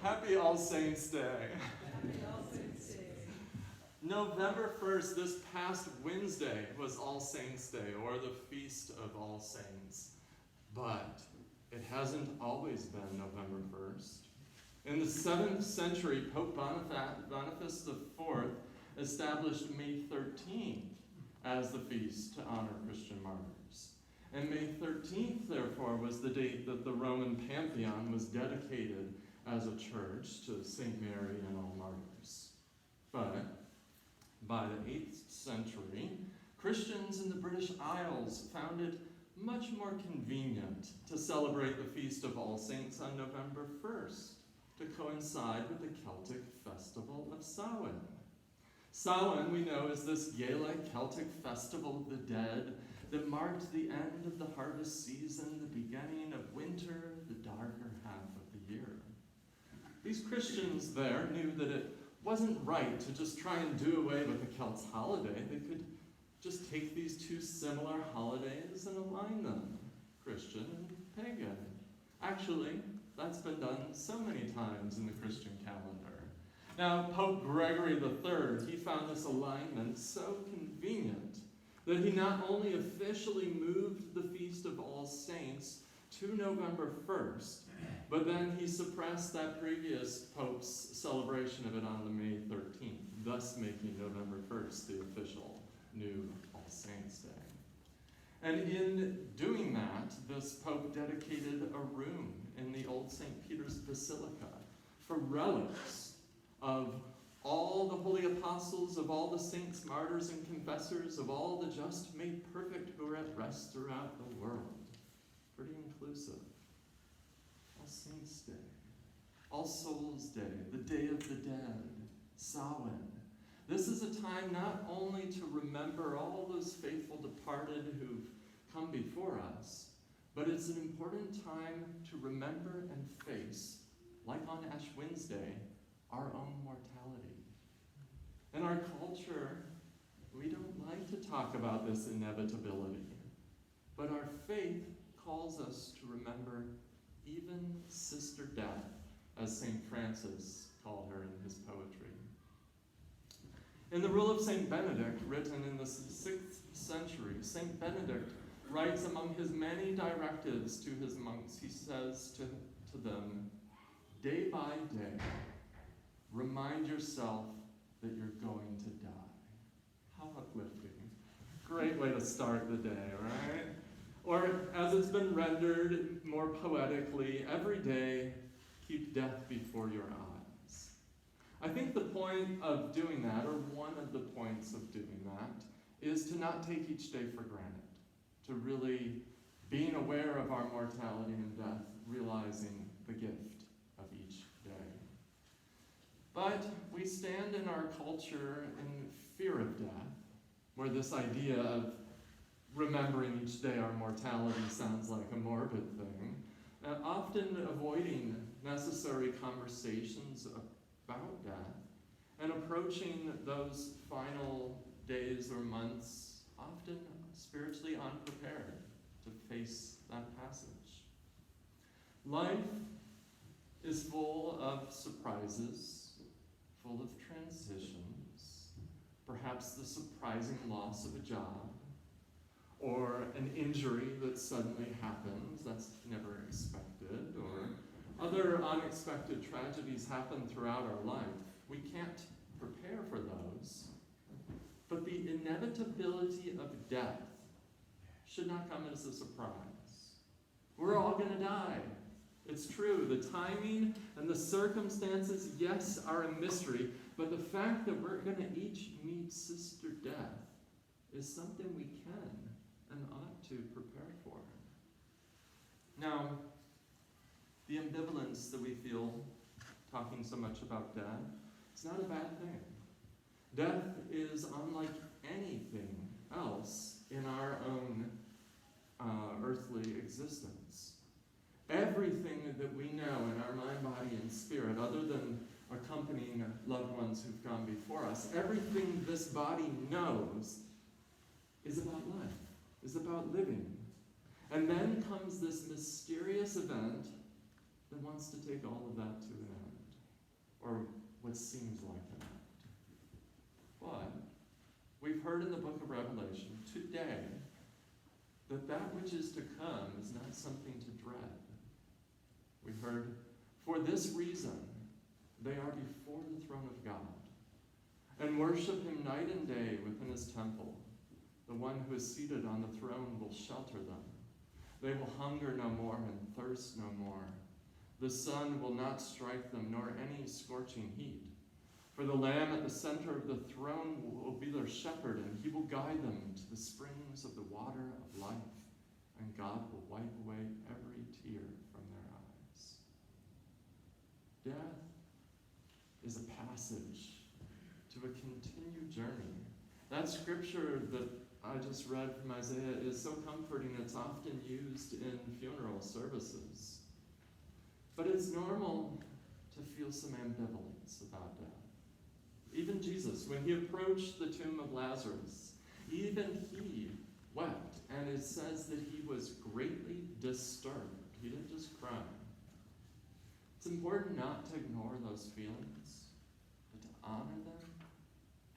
Happy All Saints Day. Happy All Saints Day. November 1st, this past Wednesday, was All Saints Day, or the Feast of All Saints. But it hasn't always been November 1st. In the 7th century, Pope Boniface IV established May 13th as the feast to honor Christian martyrs. And May 13th, therefore, was the date that the Roman Pantheon was dedicated as a church to St. Mary and all martyrs. But by the 8th century, Christians in the British Isles found it much more convenient to celebrate the Feast of All Saints on November 1st, to coincide with the Celtic festival of Samhain. Samhain, we know, is this Gaelic Celtic festival of the dead that marked the end of the harvest season, the beginning of winter, the darker half of the year. These Christians there knew that it wasn't right to just try and do away with the Celts' holiday. They could just take these two similar holidays and align them, Christian and pagan. Actually, that's been done so many times in the Christian calendar. Now, Pope Gregory III, he found this alignment so convenient that he not only officially moved the Feast of All Saints to November 1st, but then he suppressed that previous Pope's celebration of it on the May 13th, thus making November 1st the official new All Saints Day. And in doing that, this Pope dedicated a room in the Old St. Peter's Basilica for relics of all the holy apostles, of all the saints, martyrs, and confessors, of all the just made perfect who are at rest throughout the world. Pretty inclusive. All Saints Day, All Souls Day, the Day of the Dead, Samhain. This is a time not only to remember all those faithful departed who've come before us, but it's an important time to remember and face, like on Ash Wednesday, our own mortality. In our culture, we don't like to talk about this inevitability, but our faith calls us to remember even Sister Death, as St. Francis called her in his poetry. In the Rule of St. Benedict, written in the 6th century, St. Benedict writes among his many directives to his monks, he says to them, day by day, remind yourself that you're going to die. How uplifting. Great way to start the day, right? Or, as it's been rendered more poetically, every day, keep death before your eyes. I think the point of doing that, or one of the points of doing that, is to not take each day for granted. To really, being aware of our mortality and death, realizing the gift of each day. But we stand in our culture in fear of death, where this idea of remembering each day our mortality sounds like a morbid thing, and often avoiding necessary conversations about death, and approaching those final days or months often spiritually unprepared to face that passage. Life is full of surprises, full of transitions, perhaps the surprising loss of a job, or an injury that suddenly happens that's never expected, or other unexpected tragedies happen throughout our life. We can't prepare for those, but the inevitability of death should not come as a surprise. We're all going to die. It's true. The timing and the circumstances, yes, are a mystery, but the fact that we're going to each meet Sister Death is something we can and ought to prepare for. Now, the ambivalence that we feel talking so much about death, it's not a bad thing. Death is unlike anything else in our own earthly existence. Everything that we know in our mind, body, and spirit, other than accompanying loved ones who've gone before us, everything this body knows is about life, is about living. And then comes this mysterious event that wants to take all of that to an end. this seems like an end. But we've heard in the book of Revelation today that which is to come is not something to dread. We heard, for this reason, they are before the throne of God and worship him night and day within his temple. The one who is seated on the throne will shelter them. They will hunger no more and thirst no more. The sun will not strike them, nor any scorching heat. For the Lamb at the center of the throne will be their shepherd, and he will guide them to the springs of the water of life, and God will wipe away every tear from their eyes. Death is a passage to a continued journey. That scripture that I just read from Isaiah is so comforting. It's often used in funeral services. But it's normal to feel some ambivalence about death. Even Jesus, when he approached the tomb of Lazarus, even he wept. And it says that he was greatly disturbed. He didn't just cry. It's important not to ignore those feelings, but to honor them,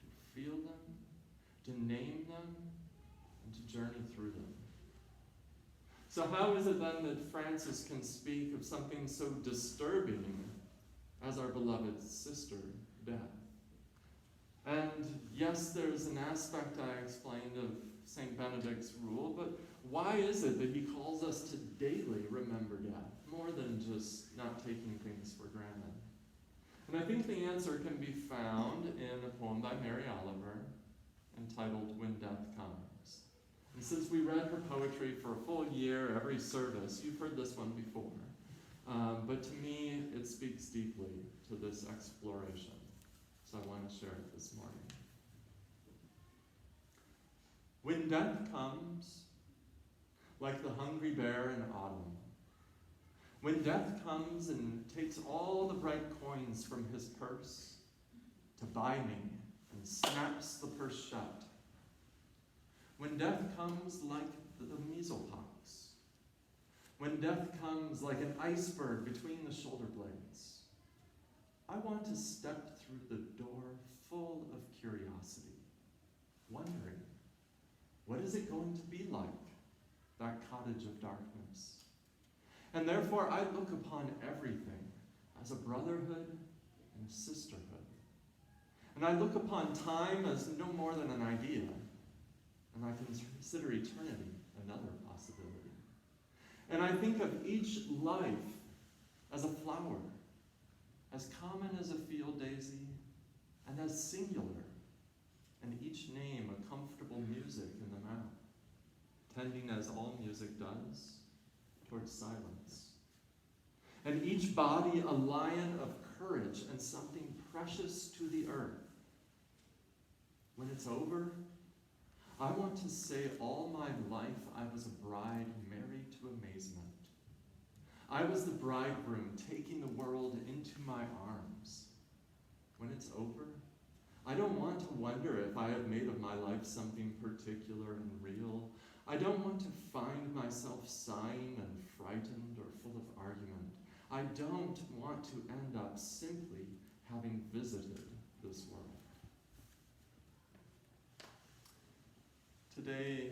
to feel them, to name them, and to journey through them. So how is it then that Francis can speak of something so disturbing as our beloved sister, death? And yes, there's an aspect I explained of St. Benedict's rule, but why is it that he calls us to daily remember death, more than just not taking things for granted? And I think the answer can be found in a poem by Mary Oliver entitled When Death Comes. And since we read her poetry for a full year, every service, you've heard this one before. But to me, it speaks deeply to this exploration. So I want to share it this morning. When death comes, like the hungry bear in autumn, when death comes and takes all the bright coins from his purse to buy me and snaps the purse shut, when death comes like the measles pox, when death comes like an iceberg between the shoulder blades, I want to step through the door full of curiosity, wondering, what is it going to be like, that cottage of darkness? And therefore I look upon everything as a brotherhood and a sisterhood. And I look upon time as no more than an idea, and I consider eternity another possibility. And I think of each life as a flower, as common as a field daisy, and as singular, and each name a comfortable music in the mouth, tending as all music does, towards silence. And each body a lion of courage and something precious to the earth. When it's over, I want to say all my life I was a bride married to amazement. I was the bridegroom taking the world into my arms. When it's over, I don't want to wonder if I have made of my life something particular and real. I don't want to find myself sighing and frightened or full of argument. I don't want to end up simply having visited this world. Today,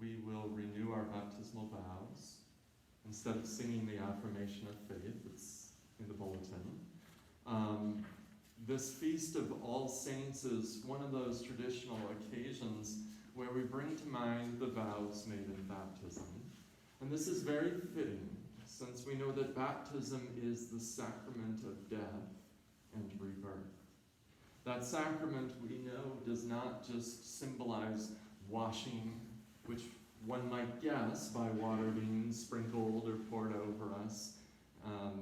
we will renew our baptismal vows. Instead of singing the affirmation of faith, it's in the bulletin. This Feast of All Saints is one of those traditional occasions where we bring to mind the vows made in baptism. And this is very fitting, since we know that baptism is the sacrament of death and rebirth. That sacrament, we know, does not just symbolize washing, which one might guess by water being sprinkled or poured over us,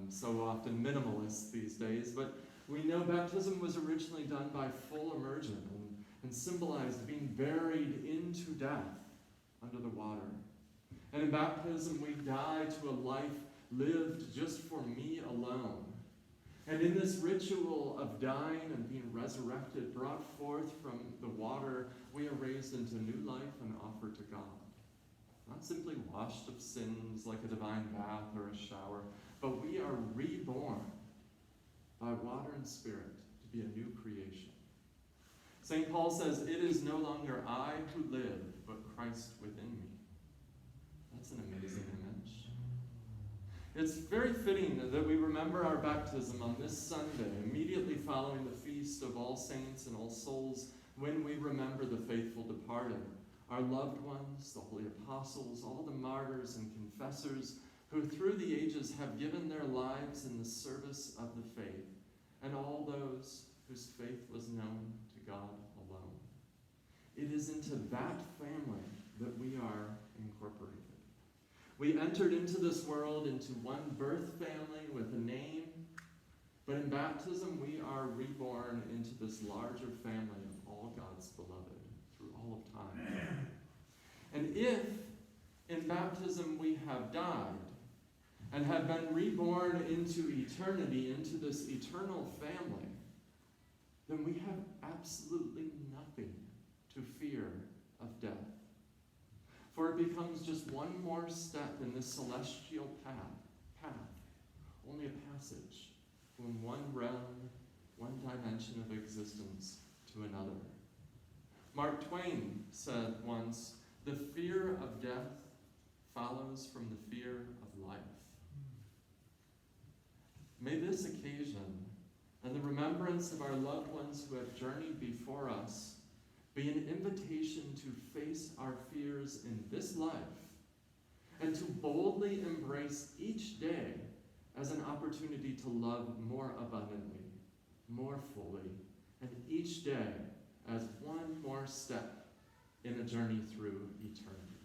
so often minimalist these days, but we know baptism was originally done by full immersion and symbolized being buried into death under the water. And in baptism, we die to a life lived just for me alone. And in this ritual of dying and being resurrected, brought forth from the water, we are raised into new life and offered to God. Not simply washed of sins like a divine bath or a shower, but we are reborn by water and spirit to be a new creation. St. Paul says, "It is no longer I who live, but Christ within me." That's an amazing image. It's very fitting that we remember our baptism on this Sunday, immediately following the feast of All Saints and All Souls, when we remember the faithful departed, our loved ones, the holy apostles, all the martyrs and confessors who through the ages have given their lives in the service of the faith, and all those whose faith was known to God alone. It is into that family that we are incorporated. We entered into this world into one birth family with a name, but in baptism we are reborn into this larger family of all God's beloved through all of time. And if in baptism we have died and have been reborn into eternity, into this eternal family, then we have absolutely nothing to fear of death. For it becomes just one more step in this celestial path, only a passage from one realm, one dimension of existence to another. Mark Twain said once, "The fear of death follows from the fear of life." May this occasion and the remembrance of our loved ones who have journeyed before us be an invitation to face our fears in this life and to boldly embrace each day as an opportunity to love more abundantly, more fully, and each day as one more step in a journey through eternity.